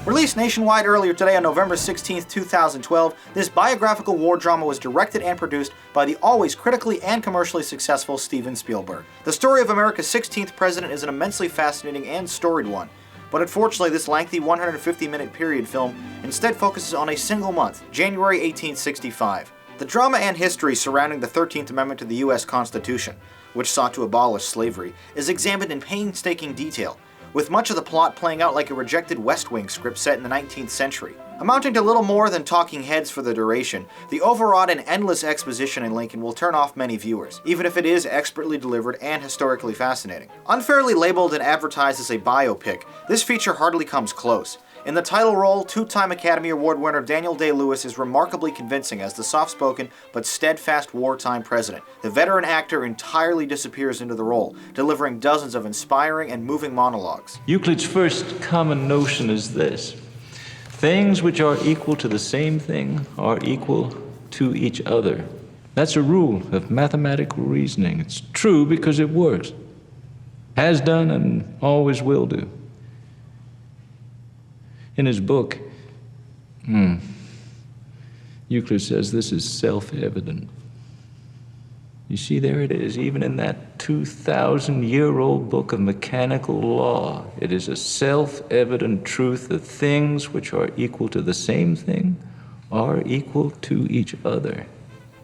Released nationwide earlier today on November 16, 2012, this biographical war drama was directed and produced by the always critically and commercially successful Steven Spielberg. The story of America's 16th president is an immensely fascinating and storied one, but unfortunately this lengthy 150-minute period film instead focuses on a single month, January 1865. The drama and history surrounding the 13th Amendment to the U.S. Constitution, which sought to abolish slavery, is examined in painstaking detail, with much of the plot playing out like a rejected West Wing script set in the 19th century. Amounting to little more than talking heads for the duration, the overwrought and endless exposition in Lincoln will turn off many viewers, even if it is expertly delivered and historically fascinating. Unfairly labeled and advertised as a biopic, this feature hardly comes close. In the title role, two-time Academy Award winner Daniel Day-Lewis is remarkably convincing as the soft-spoken but steadfast wartime president. The veteran actor entirely disappears into the role, delivering dozens of inspiring and moving monologues. Euclid's first common notion is this: things which are equal to the same thing are equal to each other. That's a rule of mathematical reasoning. It's true because it works. Has done and always will do. In his book, Euclid says this is self-evident. You see, there it is, even in that 2,000-year-old book of mechanical law. It is a self-evident truth that things which are equal to the same thing are equal to each other.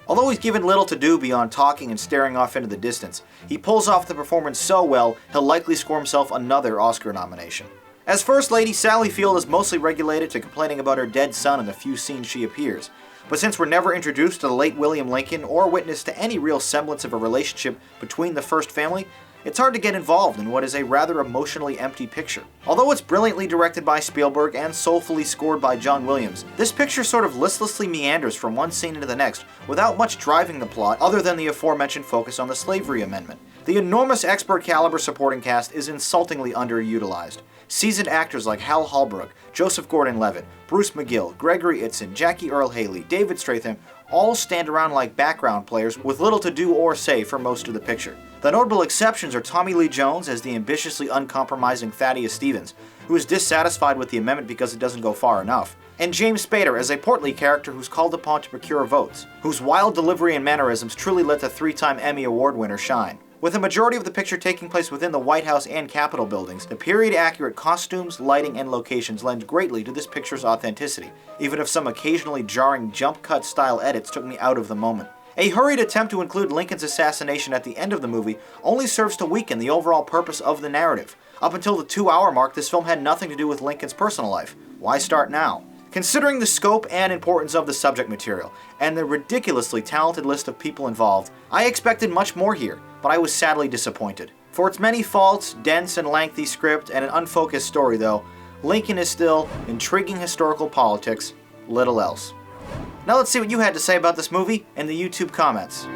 Although he's given little to do beyond talking and staring off into the distance, he pulls off the performance so well, he'll likely score himself another Oscar nomination. As First Lady, Sally Field is mostly regulated to complaining about her dead son in the few scenes she appears. But since we're never introduced to the late William Lincoln or witness to any real semblance of a relationship between the first family, it's hard to get involved in what is a rather emotionally empty picture. Although it's brilliantly directed by Spielberg and soulfully scored by John Williams, this picture sort of listlessly meanders from one scene into the next without much driving the plot other than the aforementioned focus on the slavery amendment. The enormous expert-caliber supporting cast is insultingly underutilized. Seasoned actors like Hal Holbrook, Joseph Gordon-Levitt, Bruce McGill, Gregory Itzin, Jackie Earle Haley, David Stratham all stand around like background players with little to do or say for most of the picture. The notable exceptions are Tommy Lee Jones as the ambitiously uncompromising Thaddeus Stevens, who is dissatisfied with the amendment because it doesn't go far enough, and James Spader as a portly character who's called upon to procure votes, whose wild delivery and mannerisms truly let the three-time Emmy Award winner shine. With the majority of the picture taking place within the White House and Capitol buildings, the period-accurate costumes, lighting, and locations lend greatly to this picture's authenticity, even if some occasionally jarring jump-cut style edits took me out of the moment. A hurried attempt to include Lincoln's assassination at the end of the movie only serves to weaken the overall purpose of the narrative. Up until the 2-hour mark, this film had nothing to do with Lincoln's personal life. Why start now? Considering the scope and importance of the subject material, and the ridiculously talented list of people involved, I expected much more here, but I was sadly disappointed. For its many faults, dense and lengthy script, and an unfocused story though, Lincoln is still intriguing historical politics, little else. Now let's see what you had to say about this movie in the YouTube comments.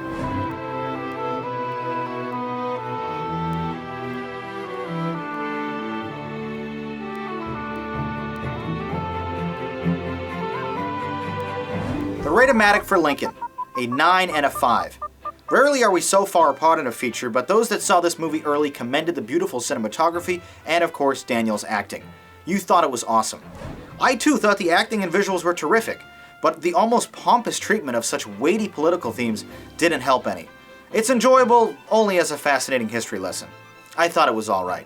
The Rate-O-Matic for Lincoln, a 9 and a 5. Rarely are we so far apart in a feature, but those that saw this movie early commended the beautiful cinematography and, of course, Daniel's acting. You thought it was awesome. I too thought the acting and visuals were terrific, but the almost pompous treatment of such weighty political themes didn't help any. It's enjoyable only as a fascinating history lesson. I thought it was alright.